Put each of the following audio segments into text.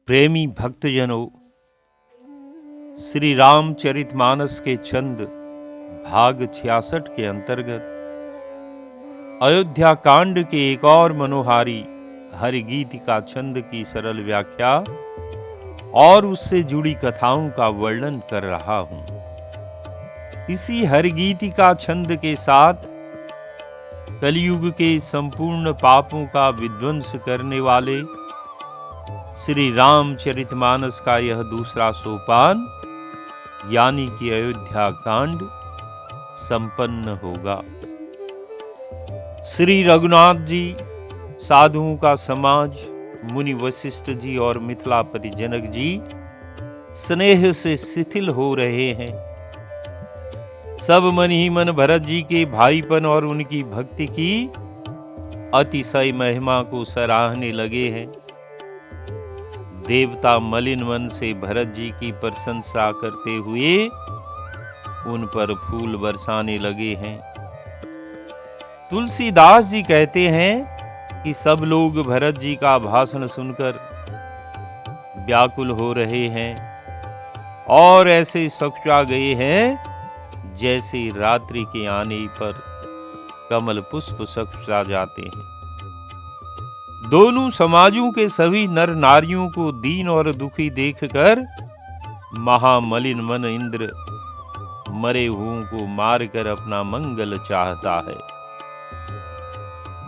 प्रेमी भक्तजनों, श्री रामचरितमानस के छंद भाग 66 के अंतर्गत अयोध्या कांड के एक और मनोहारी हरिगीतिका छंद की सरल व्याख्या और उससे जुड़ी कथाओं का वर्णन कर रहा हूं। इसी हरिगीतिका छंद के साथ कलयुग के संपूर्ण पापों का विध्वंस करने वाले श्री रामचरितमानस का यह दूसरा सोपान यानी कि अयोध्या कांड संपन्न होगा। श्री रघुनाथ जी, साधुओं का समाज, मुनि वशिष्ठ जी और मिथिलापति जनक जी स्नेह से शिथिल हो रहे हैं। सब मन ही मन भरत जी के भाईपन और उनकी भक्ति की अतिशय महिमा को सराहने लगे हैं। देवता मलिन मन से भरत जी की प्रशंसा करते हुए उन पर फूल बरसाने लगे हैं। तुलसीदास जी कहते हैं कि सब लोग भरत जी का भाषण सुनकर व्याकुल हो रहे हैं और ऐसे सकुचा गए हैं जैसे रात्रि के आने पर कमल पुष्प सकुचा जाते हैं। दोनों समाजों के सभी नर नारियों को दीन और दुखी देखकर महामलिन मन इंद्र मरे हुओं को मारकर अपना मंगल चाहता है।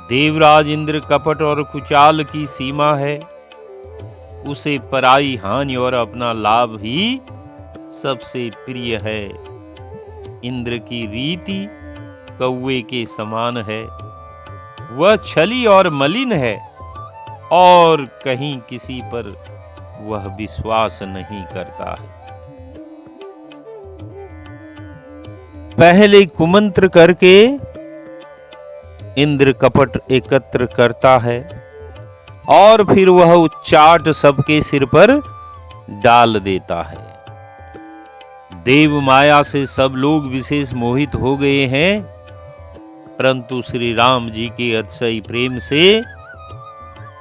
देवराज इंद्र कपट और कुचाल की सीमा है। उसे पराई हानि और अपना लाभ ही सबसे प्रिय है। इंद्र की रीति कौवे के समान है। वह छली और मलिन है और कहीं किसी पर वह विश्वास नहीं करता है। पहले कुमंत्र करके इंद्र कपट एकत्र करता है और फिर वह उच्चाट सबके सिर पर डाल देता है। देव माया से सब लोग विशेष मोहित हो गए हैं, परंतु श्री राम जी के अतिशय प्रेम से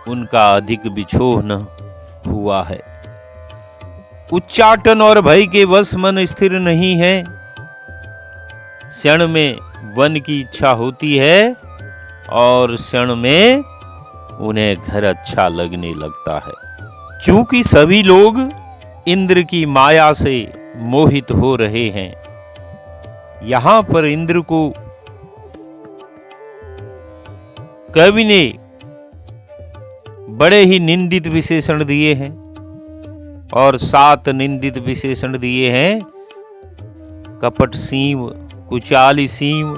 उनका अधिक बिछोह न हुआ है। उच्चाटन और भय के वश मन स्थिर नहीं है। क्षण में वन की इच्छा होती है और क्षण में उन्हें घर अच्छा लगने लगता है। क्योंकि सभी लोग इंद्र की माया से मोहित हो रहे हैं। यहां पर इंद्र को कवि ने बड़े ही निंदित विशेषण दिए हैं और 7 निंदित विशेषण दिए हैं। कपट सीम, कुचाली सीम,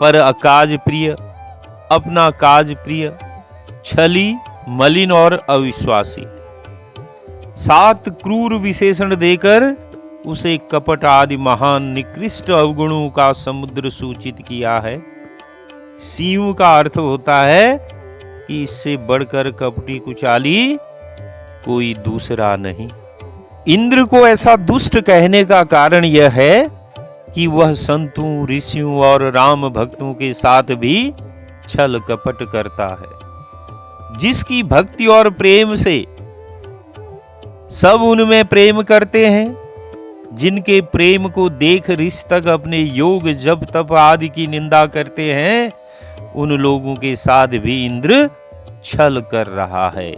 पर अकाज प्रिय, अपना काज प्रिय, छली, मलिन और अविश्वासी। 7 क्रूर विशेषण देकर उसे कपट आदि महान निकृष्ट अवगुणों का समुद्र सूचित किया है। सीम का अर्थ होता है कि इससे बढ़कर कपटी कुचाली कोई दूसरा नहीं। इंद्र को ऐसा दुष्ट कहने का कारण यह है कि वह संतों, ऋषियों और राम भक्तों के साथ भी छल कपट करता है। जिसकी भक्ति और प्रेम से सब उनमें प्रेम करते हैं, जिनके प्रेम को देख ऋषि तक अपने योग जप तप आदि की निंदा करते हैं, उन लोगों के साथ भी इंद्र छल कर रहा है।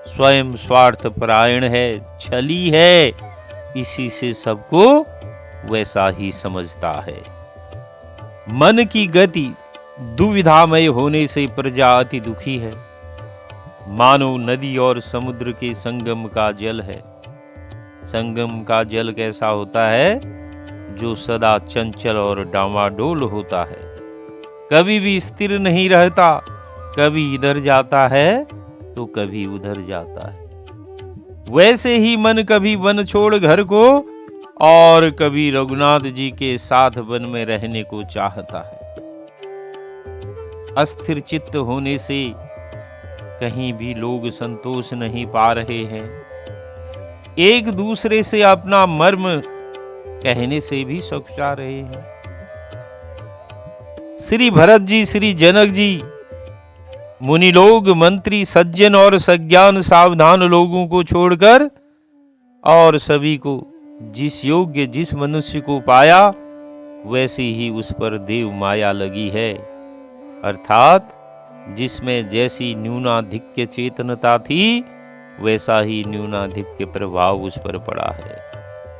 स्वयं स्वार्थ परायण है, छली है, इसी से सबको वैसा ही समझता है। मन की गति दुविधामय होने से प्रजा अति दुखी है। मानो नदी और समुद्र के संगम का जल है। संगम का जल कैसा होता है? जो सदा चंचल और डामाडोल होता है, कभी भी स्थिर नहीं रहता, कभी इधर जाता है तो कभी उधर जाता है। वैसे ही मन कभी वन छोड़ घर को और कभी रघुनाथ जी के साथ वन में रहने को चाहता है। अस्थिर चित्त होने से कहीं भी लोग संतोष नहीं पा रहे हैं। एक दूसरे से अपना मर्म कहने से भी सकुचा रहे हैं। श्री भरत जी, श्री जनक जी मुनि लोग, मंत्री, सज्जन और सज्ञान सावधान लोगों को छोड़कर और सभी को जिस योग्य जिस मनुष्य को पाया वैसे ही उस पर देव माया लगी है, अर्थात जिसमें जैसी न्यूनाधिक्य चेतनता थी वैसा ही न्यूनाधिक्य प्रभाव उस पर पड़ा है,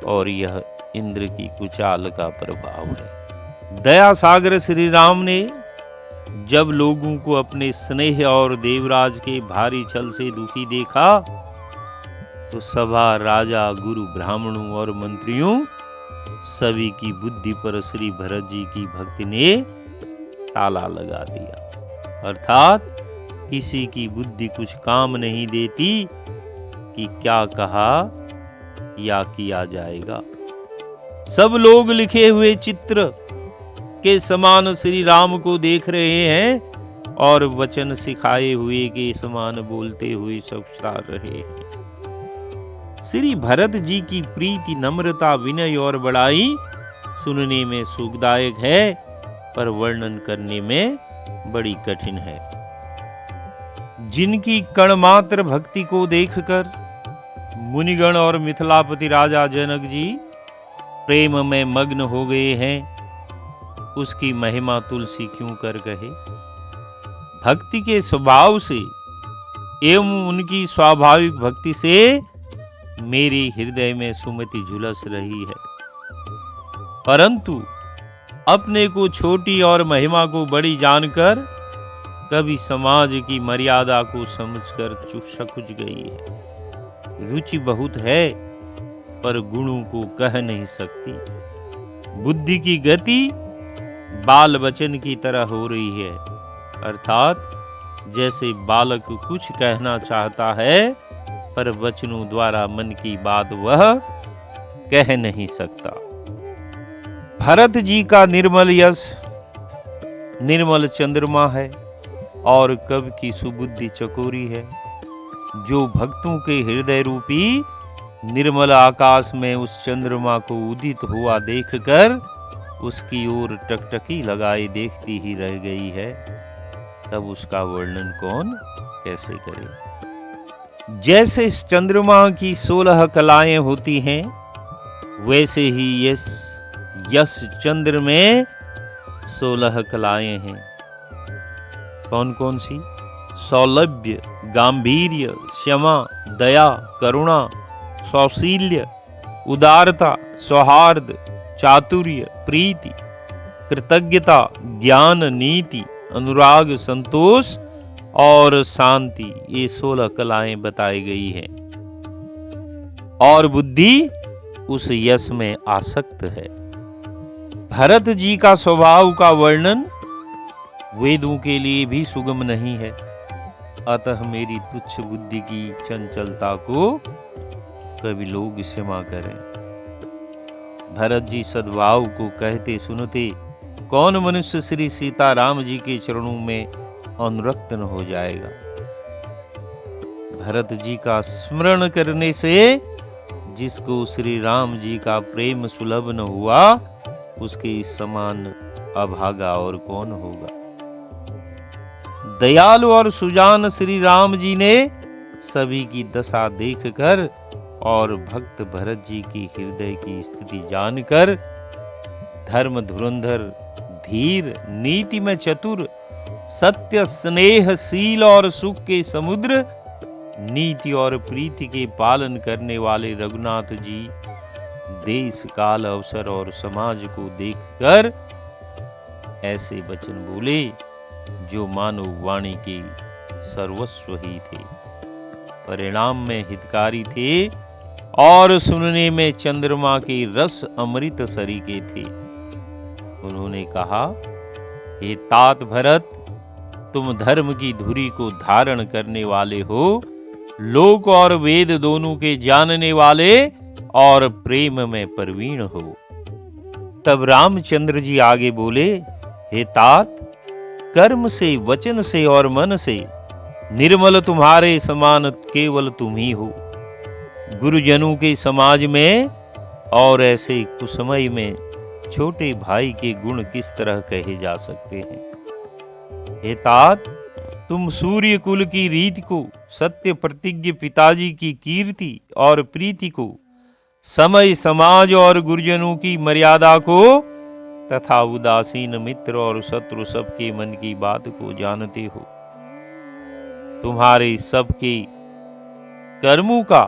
और यह इंद्र की कुचाल का प्रभाव है। दया सागर श्री राम ने जब लोगों को अपने स्नेह और देवराज के भारी छल से दुखी देखा तो सभा, राजा, गुरु, ब्राह्मणों और मंत्रियों सभी की बुद्धि पर श्री भरत जी की भक्ति ने ताला लगा दिया, अर्थात किसी की बुद्धि कुछ काम नहीं देती कि क्या कहा या किया जाएगा। सब लोग लिखे हुए चित्र के समान श्री राम को देख रहे हैं और वचन सिखाए हुए के समान बोलते हुए सब सार रहे हैं। श्री भरत जी की प्रीति, नम्रता, विनय और बड़ाई सुनने में सुखदायक है, पर वर्णन करने में बड़ी कठिन है। जिनकी कणमात्र भक्ति को देखकर मुनिगण और मिथिलापति राजा जनक जी प्रेम में मग्न हो गए हैं, उसकी महिमा तुलसी क्यों कर कहे। भक्ति के स्वभाव से एवं उनकी स्वाभाविक भक्ति से मेरे हृदय में सुमति झुलस रही है, परंतु अपने को छोटी और महिमा को बड़ी जानकर कभी समाज की मर्यादा को समझकर सकुच गई है। रुचि बहुत है पर गुणों को कह नहीं सकती। बुद्धि की गति बाल बचन की तरह हो रही है, अर्थात जैसे बालक कुछ कहना चाहता है पर वचनों द्वारा मन की बात वह कह नहीं सकता। भरत जी का निर्मल यश निर्मल चंद्रमा है और कवि की सुबुद्धि चकोरी है, जो भक्तों के हृदय रूपी निर्मल आकाश में उस चंद्रमा को उदित हुआ देखकर उसकी ओर टकटकी लगाए देखती ही रह गई है, तब उसका वर्णन कौन कैसे करे। जैसे इस चंद्रमा की 16 कलाएं होती हैं, वैसे ही यश चंद्र में 16 कलाएं हैं। कौन कौन सी? सौलभ्य, गांभीर्य, क्षमा, दया, करुणा, सौशील्य, उदारता, सौहार्द, चातुर्य, प्रीति, कृतज्ञता, ज्ञान, नीति, अनुराग, संतोष और शांति, ये 16 कलाएं बताई गई हैं। और बुद्धि उस यश में आसक्त है। भरत जी का स्वभाव का वर्णन वेदों के लिए भी सुगम नहीं है, अतः मेरी तुच्छ बुद्धि की चंचलता को कभी लोग क्षमा करें। भरत जी सद्भाव को कहते सुनते कौन मनुष्य श्री सीताराम जी के चरणों में अनुरक्त न हो जाएगा। भरत जी का स्मरण करने से जिसको श्री राम जी का प्रेम सुलभ न हुआ, उसके समान अभागा और कौन होगा। दयालु और सुजान श्री राम जी ने सभी की दशा देखकर और भक्त भरत जी की हृदय की स्थिति जानकर धर्म धुरंधर, धीर, नीति में चतुर, सत्य, स्नेहशील और सुख के समुद्र, नीति और प्रीति के पालन करने वाले रघुनाथ जी देश, काल, अवसर और समाज को देखकर ऐसे वचन बोले जो मानव वाणी के सर्वस्व ही थे, परिणाम में हितकारी थे और सुनने में चंद्रमा के रस अमृत सरीके थे। उन्होंने कहा, हे तात भरत, तुम धर्म की धुरी को धारण करने वाले हो, लोक और वेद दोनों के जानने वाले और प्रेम में प्रवीण हो। तब रामचंद्र जी आगे बोले, हे तात, कर्म से, वचन से और मन से निर्मल तुम्हारे समान केवल तुम ही हो। गुरुजनों के समाज में और ऐसे कुसमय में छोटे भाई के गुण किस तरह कहे जा सकते हैं। हे तात, तुम सूर्य कुल की रीति को, सत्य प्रतिज्ञ पिताजी की कीर्ति और प्रीति को, समय समाज और गुरुजनों की मर्यादा को तथा उदासीन मित्र और शत्रु सबके मन की बात को जानते हो। तुम्हारे सबके कर्मों का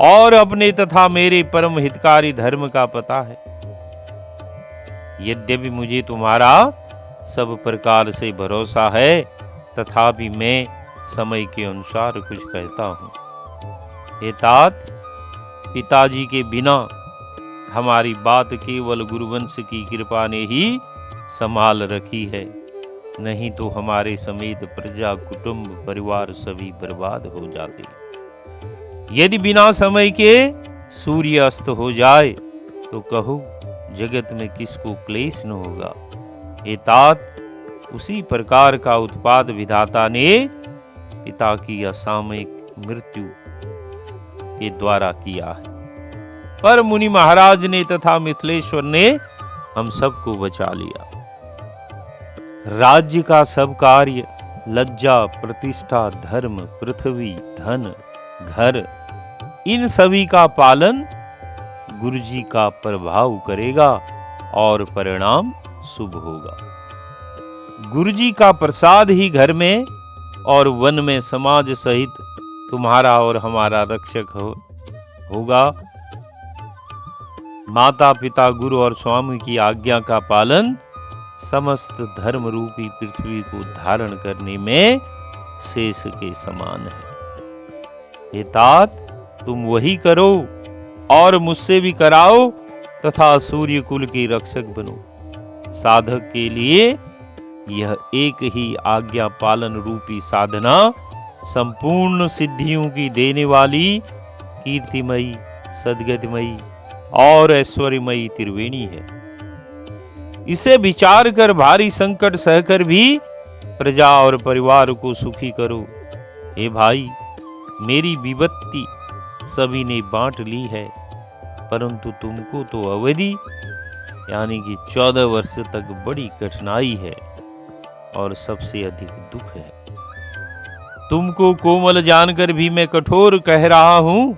और अपने तथा मेरे परम हितकारी धर्म का पता है। यद्यपि मुझे तुम्हारा सब प्रकार से भरोसा है, तथापि मैं समय के अनुसार कुछ कहता हूं। हे तात, पिताजी के बिना हमारी बात केवल गुरुवंश की कृपा ने ही संभाल रखी है, नहीं तो हमारे समेत प्रजा, कुटुंब, परिवार सभी बर्बाद हो जाते। यदि बिना समय के सूर्य अस्त हो जाए तो कहो जगत में किसको क्लेश न होगा। हे तात, उसी प्रकार का उत्पाद विधाता ने पिता की असामयिक मृत्यु के द्वारा किया है, पर मुनि महाराज ने तथा मिथिलेश्वर ने हम सबको बचा लिया। राज्य का सब कार्य, लज्जा, प्रतिष्ठा, धर्म, पृथ्वी, धन, घर, इन सभी का पालन गुरुजी का प्रभाव करेगा और परिणाम शुभ होगा। गुरुजी का प्रसाद ही घर में और वन में समाज सहित तुम्हारा और हमारा रक्षक होगा। माता पिता, गुरु और स्वामी की आज्ञा का पालन समस्त धर्म रूपी पृथ्वी को धारण करने में शेष के समान है। हे तात, तुम वही करो और मुझसे भी कराओ तथा सूर्य कुल के रक्षक बनो। साधक के लिए यह एक ही आज्ञा पालन रूपी साधना संपूर्ण सिद्धियों की देने वाली कीर्तिमयी, सद्गतिमयी और ऐश्वर्यमयी त्रिवेणी है। इसे विचार कर भारी संकट सहकर भी प्रजा और परिवार को सुखी करो। हे भाई, मेरी विपत्ति सभी ने बांट ली है, परंतु तुमको तो अवधि यानी कि 14 वर्ष तक बड़ी कठिनाई है और सबसे अधिक दुख है। तुमको कोमल जानकर भी मैं कठोर कह रहा हूं।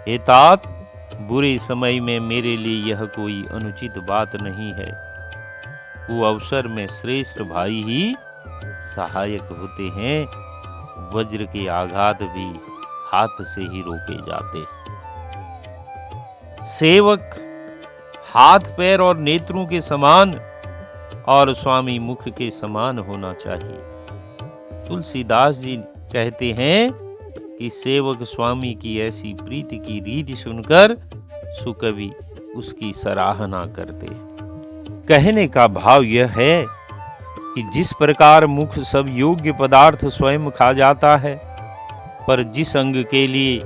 हे तात, बुरे समय में मेरे लिए यह कोई अनुचित बात नहीं है। वो अवसर में श्रेष्ठ भाई ही सहायक होते हैं। वज्र के आघात भी हाथ से ही रोके जाते। सेवक हाथ, पैर और नेत्रों के समान और स्वामी मुख के समान होना चाहिए। तुलसीदास जी कहते हैं कि सेवक स्वामी की ऐसी प्रीति की रीति सुनकर सुकवि उसकी सराहना करते। कहने का भाव यह है कि जिस प्रकार मुख सब योग्य पदार्थ स्वयं खा जाता है, पर जिस अंग के लिए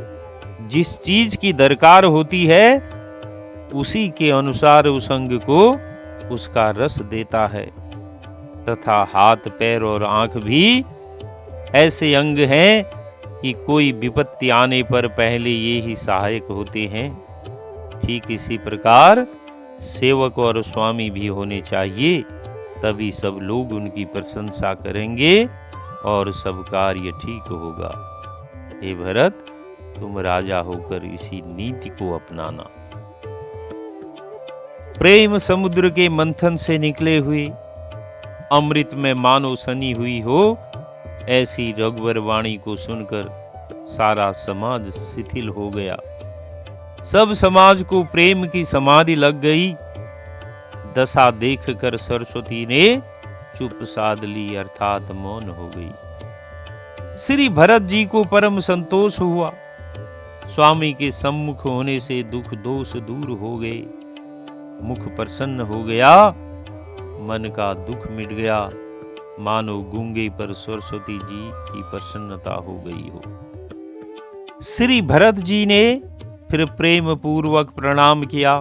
जिस चीज की दरकार होती है उसी के अनुसार उस अंग को उसका रस देता है, तथा हाथ, पैर और आंख भी ऐसे अंग हैं कि कोई विपत्ति आने पर पहले ये ही सहायक होते हैं। ठीक इसी प्रकार सेवक और स्वामी भी होने चाहिए, तभी सब लोग उनकी प्रशंसा करेंगे और सब कार्य ठीक होगा। हे भरत, तुम राजा होकर इसी नीति को अपनाना। प्रेम समुद्र के मंथन से निकले हुए अमृत में मानो सनी हुई हो, ऐसी रघुवर वाणी को सुनकर सारा समाज शिथिल हो गया। सब समाज को प्रेम की समाधि लग गई। दशा देखकर सरस्वती ने चुप साध ली, अर्थात मौन हो गई। श्री भरत जी को परम संतोष हुआ। स्वामी के सम्मुख होने से दुख दोष दूर हो गए, मुख प्रसन्न हो गया, मन का दुख मिट गया, मानो गूंगे पर सरस्वती जी की प्रसन्नता हो गई हो। श्री भरत जी ने फिर प्रेम पूर्वक प्रणाम किया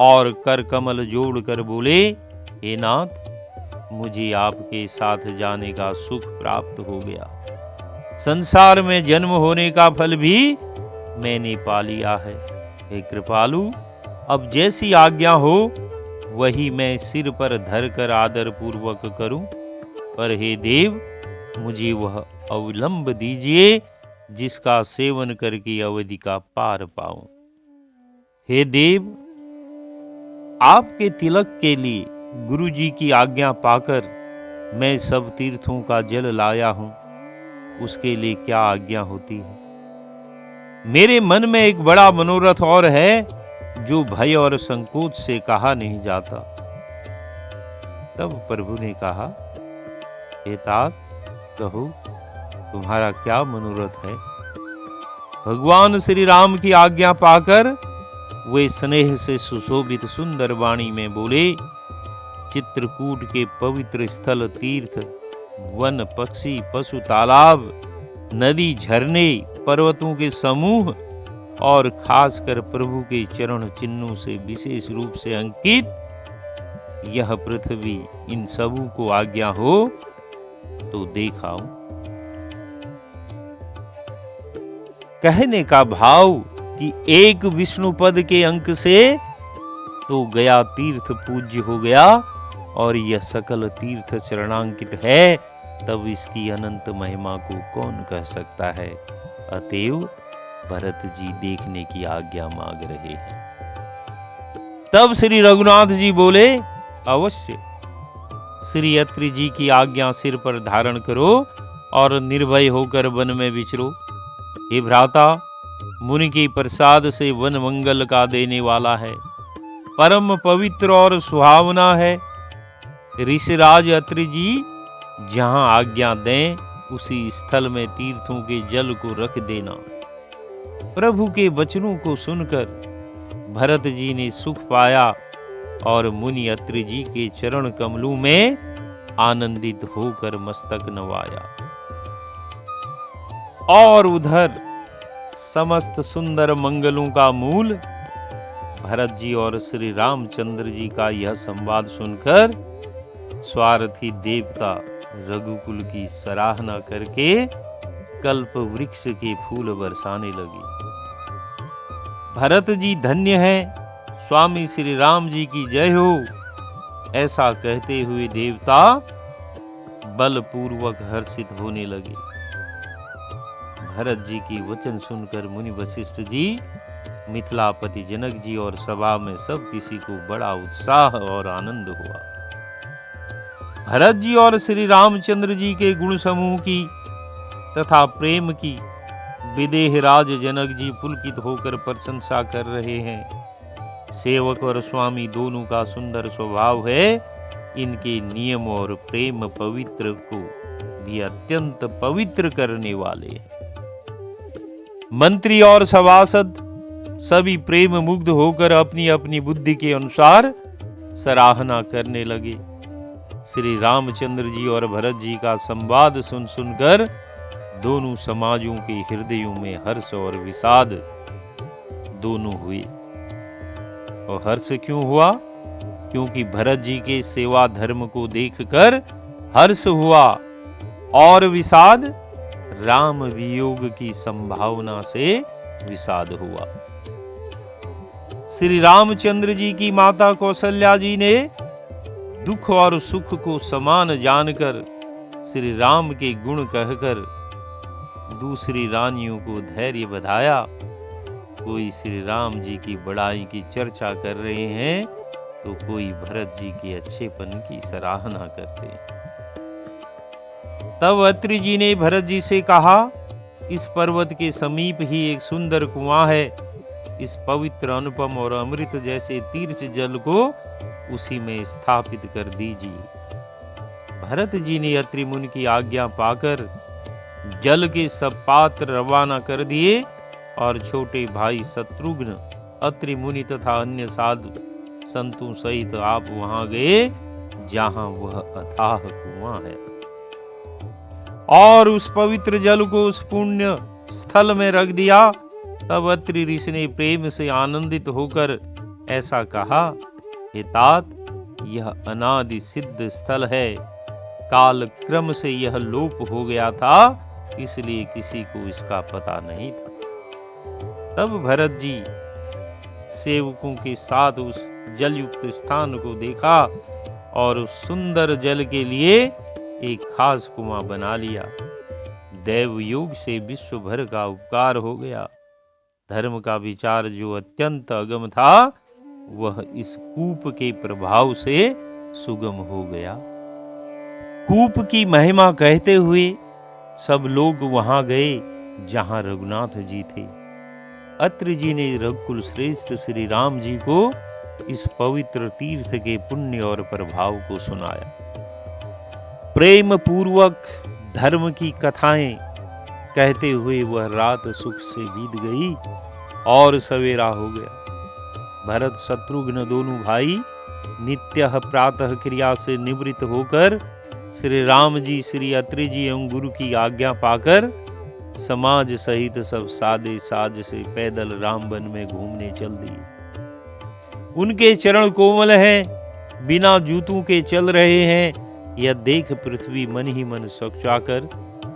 और कर कमल जोड़कर बोले, हे नाथ, मुझे आपके साथ जाने का सुख प्राप्त हो गया। संसार में जन्म होने का फल भी मैंने पा लिया है। हे कृपालु, अब जैसी आज्ञा हो वही मैं सिर पर धर कर आदर पूर्वक करूं। पर हे देव, मुझे वह अवलंब दीजिए जिसका सेवन करके अवधि का पार पाऊं। हे देव, आपके तिलक के लिए गुरु जी की आज्ञा पाकर मैं सब तीर्थों का जल लाया हूं, उसके लिए क्या आज्ञा होती है? मेरे मन में एक बड़ा मनोरथ और है जो भय और संकोच से कहा नहीं जाता। तब प्रभु ने कहा, हे तात, कहो तुम्हारा क्या मनोरथ है? भगवान श्री राम की आज्ञा पाकर वे स्नेह से सुशोभित सुंदर वाणी में बोले, चित्रकूट के पवित्र स्थल, तीर्थ, वन, पक्षी, पशु, तालाब, नदी, झरने, पर्वतों के समूह और खासकर प्रभु के चरण चिन्हों से विशेष रूप से अंकित यह पृथ्वी, इन सबों को आज्ञा हो तो देखाऊं। कहने का भाव कि एक विष्णु पद के अंक से तो गया तीर्थ पूज्य हो गया और यह सकल तीर्थ चरणांकित है, तब इसकी अनंत महिमा को कौन कह सकता है? अतएव भरत जी देखने की आज्ञा मांग रहे हैं। तब श्री रघुनाथ जी बोले, अवश्य। श्री अत्रि जी की आज्ञा सिर पर धारण करो और निर्भय होकर वन में विचरो। हे भ्राता, मुनि के प्रसाद से वन मंगल का देने वाला है, परम पवित्र और सुहावना है। ऋषिराज अत्रि जी जहां आज्ञा दें उसी स्थल में तीर्थों के जल को रख देना। प्रभु के वचनों को सुनकर भरत जी ने सुख पाया और मुनि अत्रि जी के चरण कमलों में आनंदित होकर मस्तक नवाया। और उधर समस्त सुंदर मंगलों का मूल भरत जी और श्री रामचंद्र जी का यह संवाद सुनकर स्वार्थी देवता रघुकुल की सराहना करके कल्प वृक्ष के फूल बरसाने लगे। भरत जी धन्य हैं, स्वामी श्री राम जी की जय हो, ऐसा कहते हुए देवता बलपूर्वक हर्षित होने लगे। भरत जी की वचन सुनकर मुनि वशिष्ठ जी, मिथिलापति जनक जी और सभा में सब किसी को बड़ा उत्साह और आनंद हुआ। भरत जी और श्री रामचंद्र जी के गुण समूह की तथा प्रेम की विदेह राज जनक जी पुलकित होकर प्रशंसा कर रहे हैं। सेवक और स्वामी दोनों का सुंदर स्वभाव है, इनके नियम और प्रेम पवित्र को भी अत्यंत पवित्र करने वाले हैं। मंत्री और सभासद सभी प्रेम मुग्ध होकर अपनी अपनी बुद्धि के अनुसार सराहना करने लगे। श्री रामचंद्र जी और भरत जी का संवाद सुन सुनकर दोनों समाजों के हृदयों में हर्ष और विषाद दोनों हुए। और हर्ष क्यों हुआ? क्योंकि भरत जी के सेवा धर्म को देखकर हर्ष हुआ, और विषाद राम वियोग की संभावना से विषाद हुआ। श्री रामचंद्र जी की माता कौशल्या जी ने दुख और सुख को समान जानकर श्री राम के गुण कहकर दूसरी रानियों को धैर्य बधाया। कोई श्री राम जी की बड़ाई की चर्चा कर रहे हैं तो कोई भरत जी के अच्छेपन की सराहना करते हैं। तब अत्रि जी ने भरत जी से कहा, इस पर्वत के समीप ही एक सुंदर कुआं है, इस पवित्र अनुपम और अमृत जैसे तीर्थ जल को उसी में स्थापित कर दीजिए। भरत जी ने अत्रि मुनि की आज्ञा पाकर जल के सब पात्र रवाना कर दिए और छोटे भाई शत्रुघ्न, अत्रि मुनि तथा अन्य साधु संतों सहित आप वहां गए जहां वह अथाह कुआं है, और उस पवित्र जल को उस पुण्य स्थल में रख दिया। तब अत्रि ऋषि ने प्रेम से आनंदित होकर ऐसा कहा, हे तात, यह अनादि सिद्ध स्थल है, काल क्रम से यह लोप हो गया था, इसलिए किसी को इसका पता नहीं था। तब भरत जी सेवकों के साथ उस जलयुक्त स्थान को देखा और उस सुंदर जल के लिए एक खास कुआं बना लिया। दैव योग से विश्व भर का उपकार हो गया। धर्म का विचार जो अत्यंत अगम था वह इस कूप के प्रभाव से सुगम हो गया। कूप की महिमा कहते हुए सब लोग वहां गए जहां रघुनाथ जी थे। अत्रि जी ने रघुकुल श्रेष्ठ श्री राम जी को इस पवित्र तीर्थ के पुण्य और प्रभाव को सुनाया। प्रेम पूर्वक धर्म की कथाएं कहते हुए वह रात सुख से बीत गई और सवेरा हो गया। भरत शत्रुघ्न दोनों भाई नित्य प्रातः क्रिया से निवृत्त होकर श्री राम जी, श्री अत्रि जी एवं गुरु की आज्ञा पाकर समाज सहित सब सादे साज से पैदल रामवन में घूमने चल दिए। उनके चरण कोमल हैं, बिना जूतों के चल रहे हैं। यह देख पृथ्वी मन ही मन सकचाकर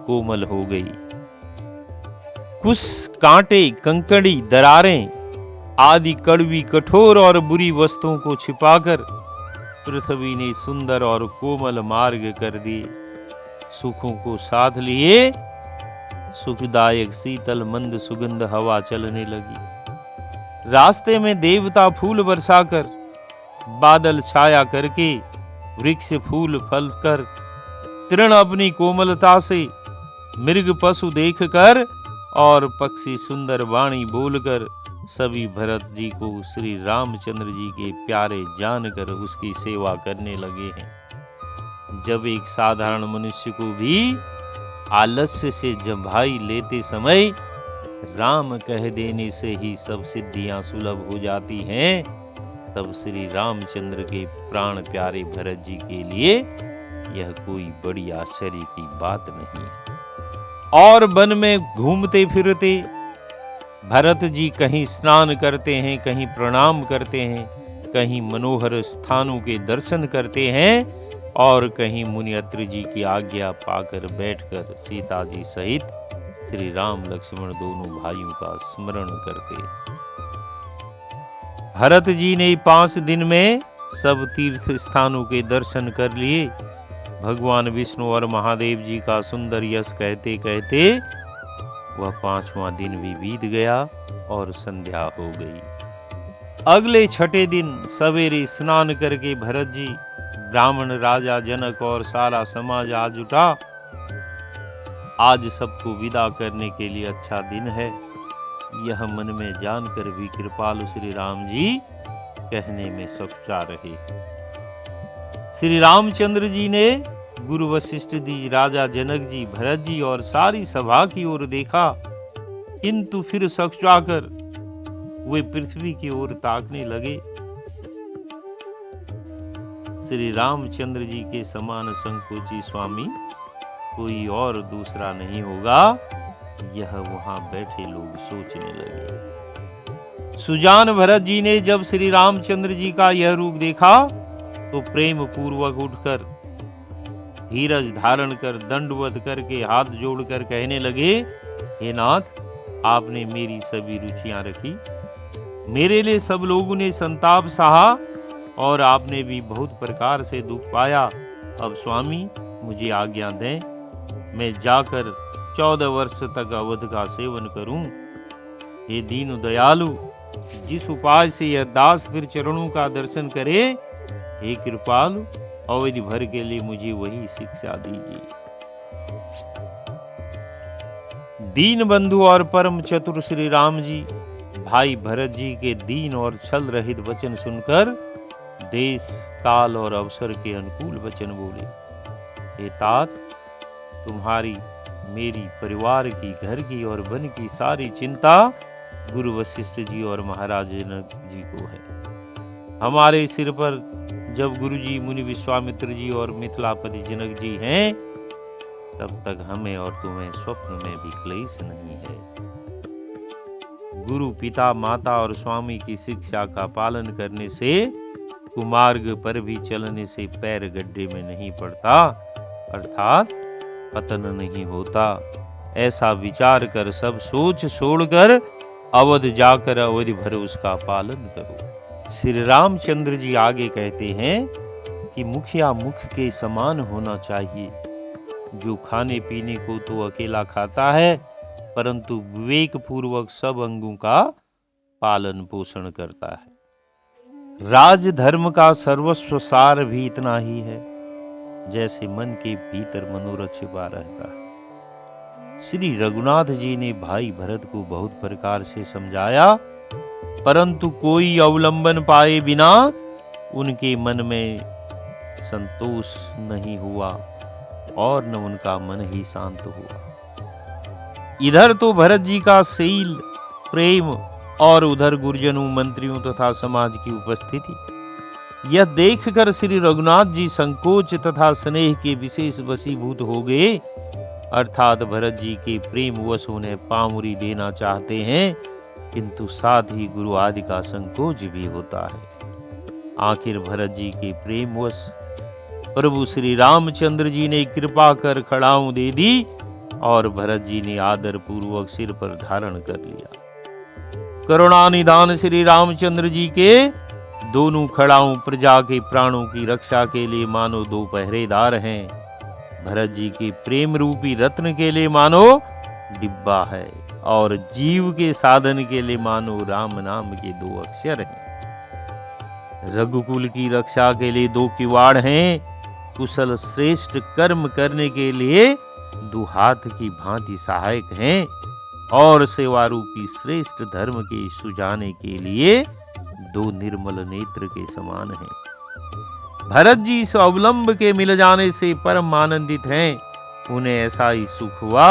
कोमल हो गई। कुछ कांटे, कंकड़ी, दरारें आदि कड़वी, कठोर और बुरी वस्तुओं को छिपाकर पृथ्वी ने सुंदर और कोमल मार्ग कर दिए। सुखों को साथ लिए सुखदायक शीतल मंद सुगंध हवा चलने लगी। रास्ते में देवता फूल बरसाकर, बादल छाया करके, वृक्ष फूल फल कर, तृण अपनी कोमलता से, मृग पशु देखकर और पक्षी सुंदर वाणी बोलकर सभी भरत जी को श्री रामचंद्र जी के प्यारे जानकर उसकी सेवा करने लगे हैं। जब एक साधारण मनुष्य को भी आलस्य से जम्भाई लेते समय राम कह देने से ही सब सिद्धियां सुलभ हो जाती हैं, तब श्री रामचंद्र के प्राण प्यारे भरत जी के लिए यह कोई बड़ी आश्चर्य की बात नहीं है। और वन में घूमते फिरते भरत जी कहीं स्नान करते हैं, कहीं प्रणाम करते हैं, कहीं मनोहर स्थानों के दर्शन करते हैं और कहीं मुनि अत्रि जी की आज्ञा पाकर बैठकर सीता जी सहित श्री राम लक्ष्मण दोनों भाइयों का स्मरण करते हैं। भरत जी ने 5 दिन में सब तीर्थ स्थानों के दर्शन कर लिए। भगवान विष्णु और महादेव जी का सुंदर यश कहते कहते वह 5वां दिन भी बीत गया और संध्या हो गई। अगले 6ठे दिन सवेरे स्नान करके भरत जी, ब्राह्मण, राजा जनक और सारा समाज आ जुटा। आज सबको विदा करने के लिए अच्छा दिन है, यह मन में जानकर भी कृपालु श्री राम जी कहने में सकुचा रहे। श्री रामचंद्र जी ने गुरु वशिष्ठ जी, राजा जनक जी, भरत जी और सारी सभा की ओर देखा, किंतु फिर सकचाकर वे पृथ्वी की ओर ताकने लगे। श्री रामचंद्र जी के समान संकोची स्वामी कोई और दूसरा नहीं होगा, यह वहां बैठे लोग सोचने लगे। सुजान भरत जी ने जब श्री रामचंद्र जी का यह रूप देखा तो प्रेम पूर्वक उठकर धीरज धारण कर दंडवत करके हाथ जोड़कर कहने लगे, हे नाथ, आपने मेरी सभी रुचियां रखी, मेरे लिए सब लोगों ने संताप सहा और आपने भी बहुत प्रकार से दुख पाया। अब स्वामी मुझे आज्ञा दें, मैं जाकर 14 वर्ष तक अवध का सेवन करूं। हे दीन दयालु, जिस उपाय से यह दास फिर चरणों का दर्शन करे, हे कृपालु, अवधि भर के लिए मुझे वही शिक्षा दीजिए। दीन बंधु और परम चतुर श्री राम जी भाई भरत जी के दीन और छल रहित वचन सुनकर देश, काल और अवसर के अनुकूल वचन बोले। हे तात, तुम्हारी, मेरी, परिवार की, घर की और वन की सारी चिंता गुरु वशिष्ठ जी और महाराज जनक जी को है। हमारे सिर पर जब गुरु जी, मुनि विश्वामित्र जी और मिथिलापति जनक जी हैं, तब तक हमें और तुम्हें स्वप्न में भी क्लेश नहीं है। गुरु, पिता, माता और स्वामी की शिक्षा का पालन करने से कुमार्ग पर भी चलने से पैर गड्ढे में नहीं पड़ता, अर्थात पतन नहीं होता। ऐसा विचार कर सब सोच छोड़कर अवध जाकर अवधि भर उसका पालन करो। श्री रामचंद्र जी आगे कहते हैं कि मुखिया मुख के समान होना चाहिए, जो खाने पीने को तो अकेला खाता है, परंतु विवेक पूर्वक सब अंगों का पालन पोषण करता है। राज धर्म का सर्वस्व सार भी इतना ही है, जैसे मन के भीतर मनोरथ छिपा रहता है। श्री रघुनाथ जी ने भाई भरत को बहुत प्रकार से समझाया, परंतु कोई अवलंबन पाए बिना उनके मन में संतोष नहीं हुआ और न उनका मन ही शांत हुआ। इधर तो भरत जी का शील प्रेम और उधर गुरुजनों मंत्रियों तथा समाज की उपस्थिति, यह देखकर श्री रघुनाथ जी संकोच तथा स्नेह के विशेष वशीभूत हो गए, अर्थात भरत जी के प्रेम वश उन्हें पामुरी देना चाहते हैं, किंतु साथ ही गुरु आदि का संकोच भी होता है। आखिर भरत जी के प्रेम वश प्रभु श्री रामचंद्र जी ने कृपा कर खड़ाऊं दे दी और भरत जी ने आदर पूर्वक सिर पर धारण कर लिया। करुणा निधान श्री रामचंद्र जी के दोनों खड़ाऊं प्रजा के प्राणों की रक्षा के लिए मानो दो पहरेदार हैं। भरत जी के प्रेम रूपी रत्न के लिए मानो डिब्बा है और जीव के साधन के लिए मानो राम नाम के दो अक्षर हैं। रघुकुल की रक्षा के लिए दो किवाड़ हैं, कुशल श्रेष्ठ कर्म करने के लिए दो हाथ की भांति सहायक हैं और सेवा रूपी श्रेष्ठ धर्म के सुजाने के लिए दो निर्मल नेत्र के समान हैं। भरत जी इस अवलंब के मिल जाने से परम आनंदित हैं। उन्हें ऐसा ही सुख हुआ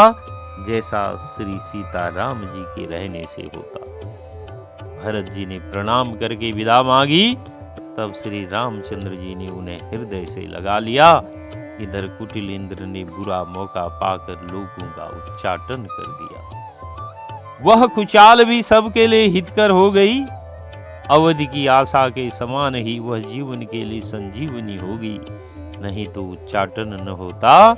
जैसा श्री सीता राम जी के रहने से होता। भरत जी ने प्रणाम करके विदा मांगी, तब श्री रामचंद्र जी ने उन्हें हृदय से लगा लिया। इधर कुटिल इंद्र ने बुरा मौका पाकर लोगों का उच्चाटन कर दिया। वह कुचाल भी सबके लिए हितकर हो गई। अवधि की आशा के समान ही वह जीवन के लिए संजीवनी होगी। नहीं तो उच्चाटन न होता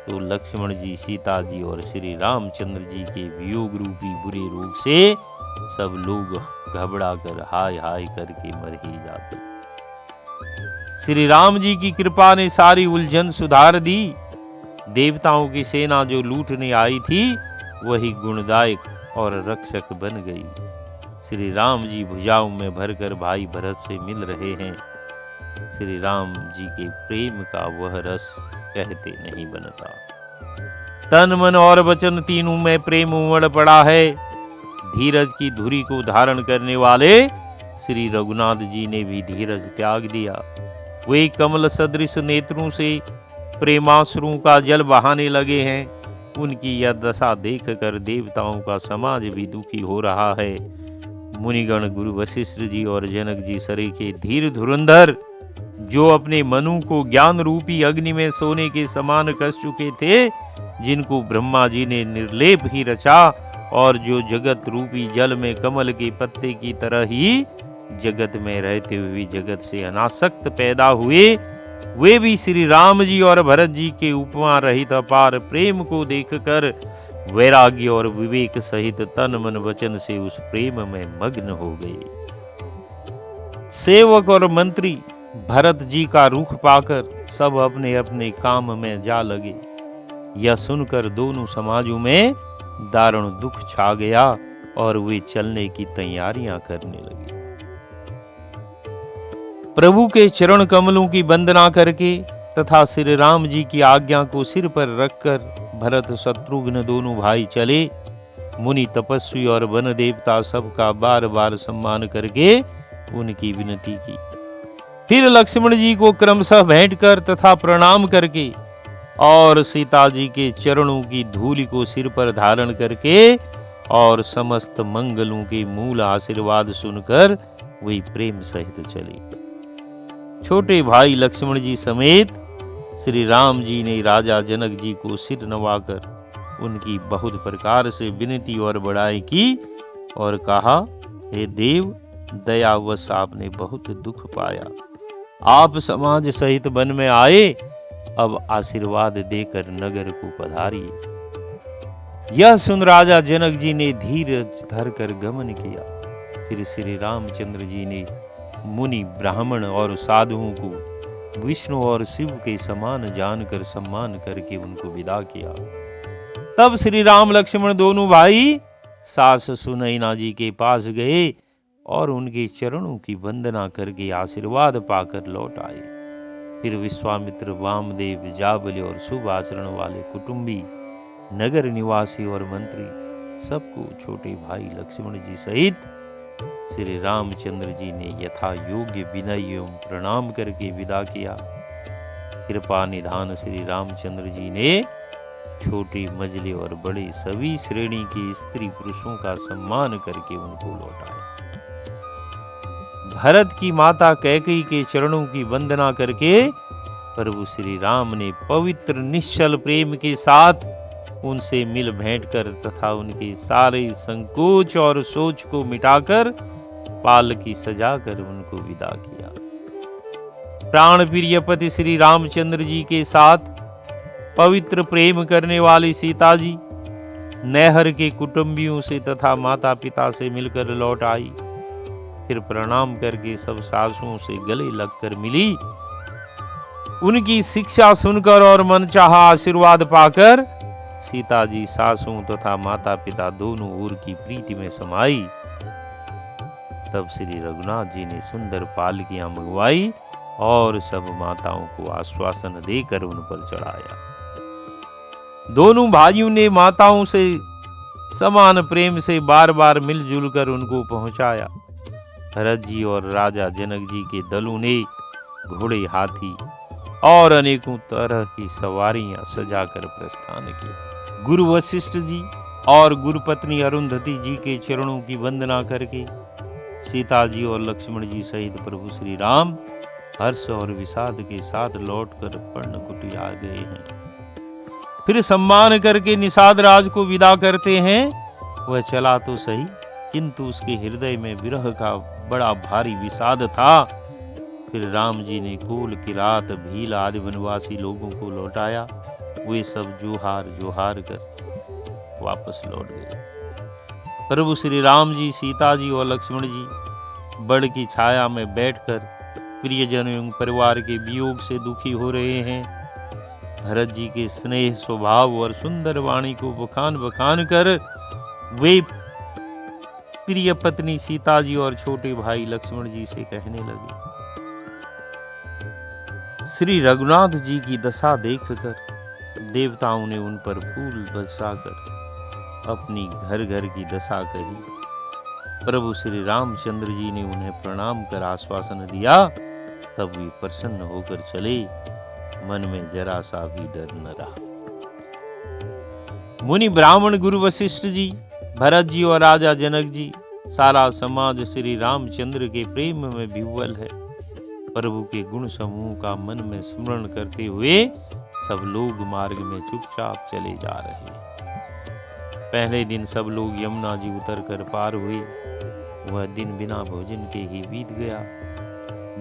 तो लक्ष्मण जी, सीता जी और श्री रामचंद्र जी के वियोग रूपी बुरे रोग से सब लोग घबरा कर हाय हाय करके मर ही जाते। श्री राम जी की कृपा ने सारी उलझन सुधार दी। देवताओं की सेना जो लूटने आई थी वही गुणदायक और रक्षक बन गई। श्री राम जी भुजाओं में भरकर भाई भरत से मिल रहे हैं। श्री राम जी के प्रेम का वह रस कहते नहीं बनता। तन मन और वचन तीनों में प्रेम उमड़ पड़ा है। धीरज की धुरी को धारण करने वाले श्री रघुनाथ जी ने भी धीरज त्याग दिया। वे कमल सदृश नेत्रों से प्रेमाश्रुओं का जल बहाने लगे हैं। उनकी यह दशा देखकर देवताओं का समाज भी दुखी हो रहा है। मुनिगण गुरु वशिष्ठ जी और जनक जी सरे के धीर धुरंधर, जो अपने मनु को ज्ञान रूपी अग्नि में सोने के समान कस चुके थे, जिनको ब्रह्मा जी ने निर्लेप ही रचा और जो जगत रूपी जल में कमल के पत्ते की तरह ही जगत में रहते हुए जगत से अनासक्त पैदा हुए, वे भी श्री राम जी और भरत जी के उपमा रहित अपार प्रेम को देखकर वैराग्य और विवेक सहित तन मन वचन से उस प्रेम में मग्न हो गए। सेवक और मंत्री भरत जी का रुख पाकर सब अपने अपने काम में जा लगे। यह सुनकर दोनों समाजों में दारुण दुख छा गया और वे चलने की तैयारियां करने लगे। प्रभु के चरण कमलों की वंदना करके तथा श्री राम जी की आज्ञा को सिर पर रखकर भरत शत्रुघ्न दोनों भाई चले। मुनि तपस्वी और वन देवता सबका बार बार सम्मान करके उनकी विनती की। फिर लक्ष्मण जी को क्रमशः भेंट कर तथा प्रणाम करके और सीता जी के चरणों की धूलि को सिर पर धारण करके और समस्त मंगलों के मूल आशीर्वाद सुनकर वे प्रेम सहित चले। छोटे भाई लक्ष्मण जी समेत श्री राम जी ने राजा जनक जी को सिर नवाकर उनकी बहुत प्रकार से विनती और बड़ाई की और कहा, हे देव, दयावश आपने बहुत दुख पाया। आप समाज सहित वन में आए, अब आशीर्वाद देकर नगर को पधारिए। यह सुन राजा जनक जी ने धीरज धरकर गमन किया। फिर श्री रामचंद्र जी ने मुनि ब्राह्मण और साधुओं को विष्णु और शिव के समान जानकर सम्मान करके उनको विदा किया। तब श्री राम लक्ष्मण दोनों भाई सास सुनैना जी के पास गए और उनके चरणों की वंदना करके आशीर्वाद पाकर लौट आए। फिर विश्वामित्र, वामदेव, जाबली और शुभ आचरण वाले कुटुंबी, नगर निवासी और मंत्री सबको छोटे भाई लक्ष्मण जी सहित श्री रामचंद्र जी ने यथा योग्य विनय एवं प्रणाम करके विदा किया। कृपा निधान श्री रामचंद्र जी ने छोटे, मझले और बड़े सभी श्रेणी के स्त्री पुरुषों का सम्मान करके उनको लौटाया। भरत की माता कैकेयी के चरणों की वंदना करके प्रभु श्री राम ने पवित्र निश्चल प्रेम के साथ उनसे मिल भेंट कर तथा उनके सारे संकोच और सोच को मिटाकर पालकी सजाकर उनको विदा किया। प्राण प्रिय पति श्री रामचंद्र जी के साथ पवित्र प्रेम करने वाली सीता जी नैहर के कुटुंबियों से तथा माता पिता से मिलकर लौट आई। फिर प्रणाम करके सब सासुओं से गले लगकर मिली। उनकी शिक्षा सुनकर और मनचाहा आशीर्वाद पाकर सीता जी सासुओं तथा माता पिता दोनों ओर की प्रीति में समाई। तब श्री रघुनाथ जी ने सुंदर पालकियां मंगवाई और सब माताओं को आश्वासन देकर उन पर चढ़ाया। दोनों भाइयों ने माताओं से समान प्रेम से बार बार मिलजुल कर उनको पहुंचाया। भरत जी और राजा जनक जी के दलों ने घोड़े, हाथी और अनेकों तरह की सवारियां सजाकर प्रस्थान किया। गुरु वशिष्ठ जी और गुरु पत्नी अरुंधति जी के चरणों की वंदना करके सीता जी और लक्ष्मण जी सहित प्रभु श्री राम हर्ष और विषाद के साथ लौटकर पर्णकुटी आ गए हैं। फिर सम्मान करके निषाद राज को विदा करते हैं। वह चला तो सही, किंतु उसके हृदय में विरह का बड़ा भारी विषाद था। फिर राम जी ने कोल, किरात, भील आदि वनवासी लोगों को लौटाया। वे सब जोहार जोहार कर वापस लौट गए। प्रभु श्री राम जी, सीता जी और लक्ष्मण जी बड़ की छाया में बैठकर प्रियजनों एवं परिवार के वियोग से दुखी हो रहे हैं। भरत जी के स्नेह स्वभाव और सुंदर वाणी को बखान बखान कर वे प्रिय पत्नी सीता जी और छोटे भाई लक्ष्मण जी से कहने लगे। श्री रघुनाथ जी की दशा देखकर देवताओं ने उन पर फूल बरसाकर अपनी घर घर की दशा कही। प्रभु श्री रामचंद्र जी ने उन्हें प्रणाम कर आश्वासन दिया। तब वे प्रसन्न होकर चले। मन में जरा सा भी डर न रहा। मुनि ब्राह्मण गुरु वशिष्ठ जी, भरत जी और राजा जनक जी, सारा समाज श्री रामचंद्र के प्रेम में विह्वल है। प्रभु के गुण समूह का मन में स्मरण करते हुए सब लोग मार्ग में चुपचाप चले जा रहे हैं। पहले दिन सब लोग यमुना जी उतरकर पार हुए। वह दिन बिना भोजन के ही बीत गया।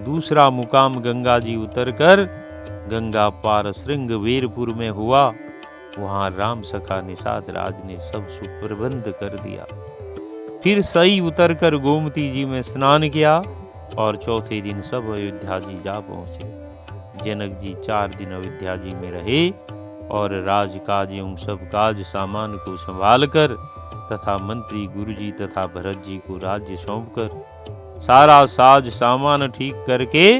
दूसरा मुकाम गंगा जी उतरकर गंगा पार श्रृंगवेरपुर में हुआ। वहां राम सखा निषाद राज ने सब सुप्रबंध कर दिया। फिर सई उतरकर गोमती जी में स्नान किया और चौथे दिन सब अयोध्या जी जा पहुंचे। जनक जी 4 दिन अयोध्या जी में रहे और राजकाज एवं सब काज सामान को संभालकर तथा मंत्री गुरुजी तथा भरत जी को राज्य सौंपकर सारा साज सामान ठीक करके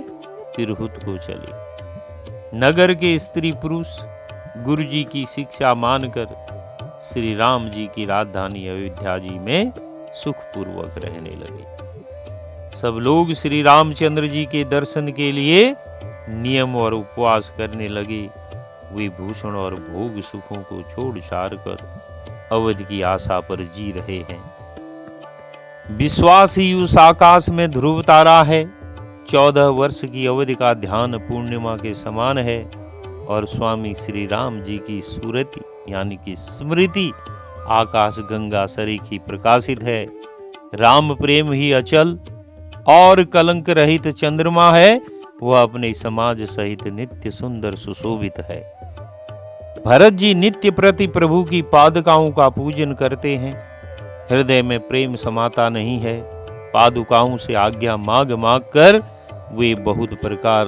तिरहुत को चले। नगर के स्त्री पुरुष गुरु जी की शिक्षा मानकर श्री राम जी की राजधानी अयोध्या जी में सुखपूर्वक रहने लगे। सब लोग श्री रामचंद्र जी के दर्शन के लिए नियम और उपवास करने लगे। वे भूषण और भोग सुखों को छोड़ छाड़ कर अवध की आशा पर जी रहे हैं। विश्वास ही उस आकाश में ध्रुव तारा है। 14 वर्ष की अवधि का ध्यान पूर्णिमा के समान है और स्वामी श्री राम जी की सूरति यानी कि स्मृति आकाश गंगा सरीखी प्रकाशित है। राम प्रेम ही अचल और कलंक रहित चंद्रमा है। वह अपने समाज सहित नित्य सुंदर सुशोभित है। भरत जी नित्य प्रति प्रभु की पादुकाओं का पूजन करते हैं। हृदय में प्रेम समाता नहीं है। पादुकाओं से आज्ञा मांग मांग कर वे बहुत प्रकार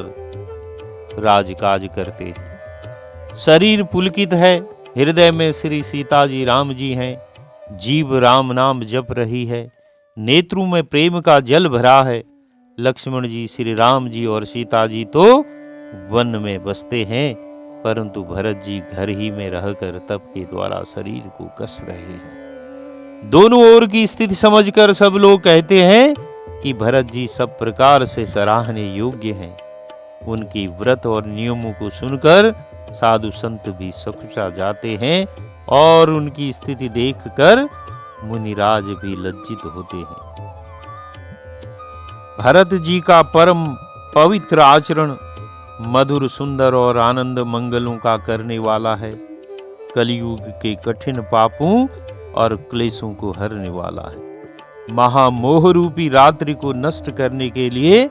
राजकाज करते हैं। शरीर पुलकित है, हृदय में श्री सीता जी राम जी हैं। जीव राम नाम जप रही है, नेत्रों में प्रेम का जल भरा है। लक्ष्मण जी, श्री राम जी और सीता जी तो वन में बसते हैं, परंतु भरत जी घर ही में रहकर तप के द्वारा शरीर को कस रहे हैं। दोनों ओर की स्थिति समझकर सब लोग कहते हैं कि भरत जी सब प्रकार से सराहने योग्य हैं। उनकी व्रत और नियमों को सुनकर साधु संत भी सकुचा जाते हैं और उनकी स्थिति देखकर मुनिराज भी लज्जित होते हैं। भरत जी का परम पवित्र आचरण मधुर, सुंदर और आनंद मंगलों का करने वाला है। कलयुग के कठिन पापों और क्लेशों को हरने वाला है। महामोह रूपी रात्रि को नष्ट करने के लिए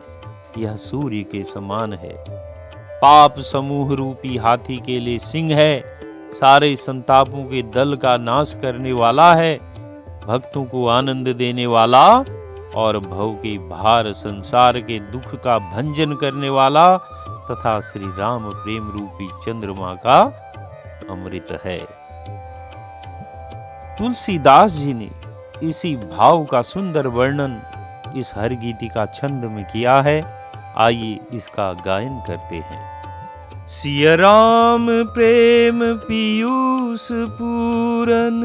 यह सूर्य के समान है। पाप समूह रूपी हाथी के लिए सिंह है। सारे संतापों के दल का नाश करने वाला है। भक्तों को आनंद देने वाला और भव के भार संसार के दुख का भंजन करने वाला तथा श्री राम प्रेम रूपी चंद्रमा का अमृत है। तुलसीदास जी ने इसी भाव का सुंदर वर्णन इस हर गीति का छंद में किया है। आइए इसका गायन करते हैं। सिया राम प्रेम पीयूष पूरन,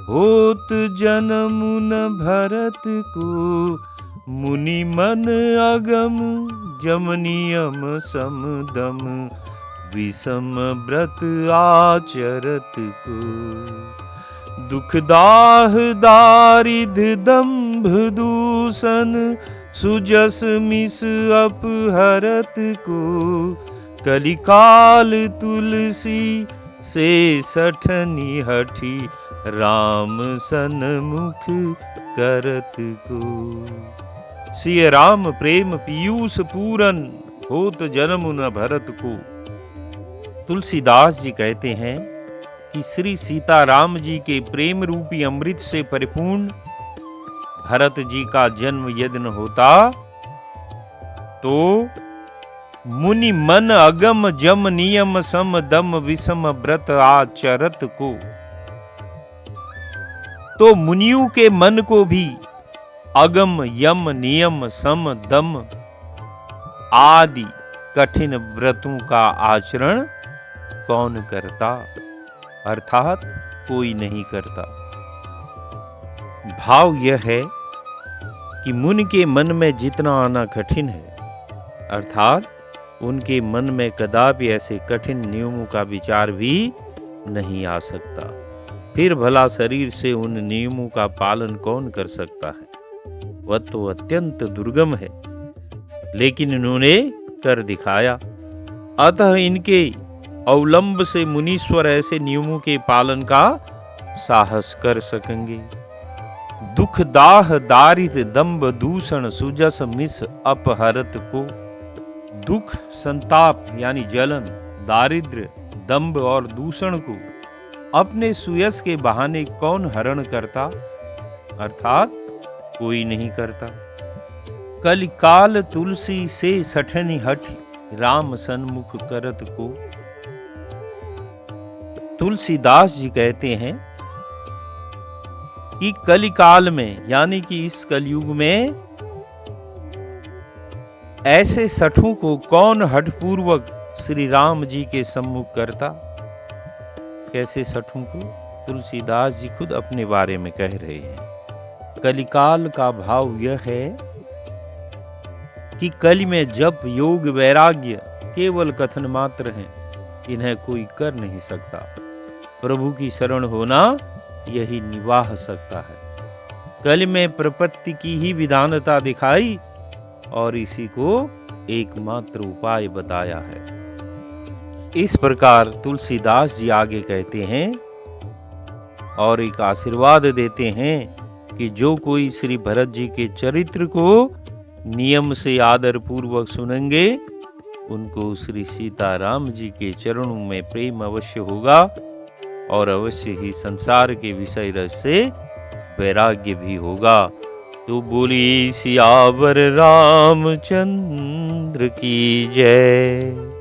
होत जनम न भरत को। मुनि मन अगम जम नियम समदम, विषम व्रत आचरत को। दुखदाह दारिद दंभ दूषण, सुजस मिस अपहरत को। कलिकाल तुलसी से सठनी हठी, राम सन्मुख करत को। सिय राम प्रेम पीयूष पूरन, होत जन्म न भरत को। तुलसीदास जी कहते हैं कि श्री सीता राम जी के प्रेम रूपी अमृत से परिपूर्ण भरत जी का जन्म यदि न होता तो मुनि मन अगम जम नियम सम दम विषम व्रत आचरत को। तो मुनियों के मन को भी अगम यम नियम सम दम आदि कठिन व्रतों का आचरण कौन करता, अर्थात कोई नहीं करता। भाव यह है कि मुनि के मन में जितना आना कठिन है, अर्थात उनके मन में कदापि ऐसे कठिन नियमों का विचार भी नहीं आ सकता। फिर भला शरीर से उन नियमों का पालन कौन कर सकता है? वह तो अत्यंत दुर्गम है, लेकिन इन्होंने कर दिखाया। अतः इनके अवलंब से मुनीश्वर ऐसे नियमों के पालन का साहस कर सकेंगे। दुख दाह दारिद दंभ दूषण, सुजस मिस अपहरत को। दुख, संताप यानी जलन, दारिद्र्य, दंभ और दूषण को अपने सुयश के बहाने कौन हरण करता, अर्थात कोई नहीं करता। कलिकाल तुलसी से सठनी हठी, राम सन्मुख करत को। तुलसीदास जी कहते हैं कि कलिकाल में यानी कि इस कलयुग में ऐसे सठों को कौन हठपूर्वक श्री राम जी के सम्मुख करता। कैसे सठों को? तुलसीदास जी खुद अपने बारे में कह रहे हैं। कलिकाल का भाव यह है कि कलि में जप, योग, वैराग्य केवल कथन मात्र हैं, इन्हें कोई कर नहीं सकता। प्रभु की शरण होना यही निवाह सकता है। कलि में प्रपत्ति की ही विधानता दिखाई और इसी को एकमात्र उपाय बताया है। इस प्रकार तुलसीदास जी आगे कहते हैं और एक आशीर्वाद देते हैं कि जो कोई श्री भरत जी के चरित्र को नियम से आदर पूर्वक सुनेंगे, उनको श्री सीताराम जी के चरणों में प्रेम अवश्य होगा और अवश्य ही संसार के विषय रस से वैराग्य भी होगा। तो बोली सियावर रामचंद्र की जय।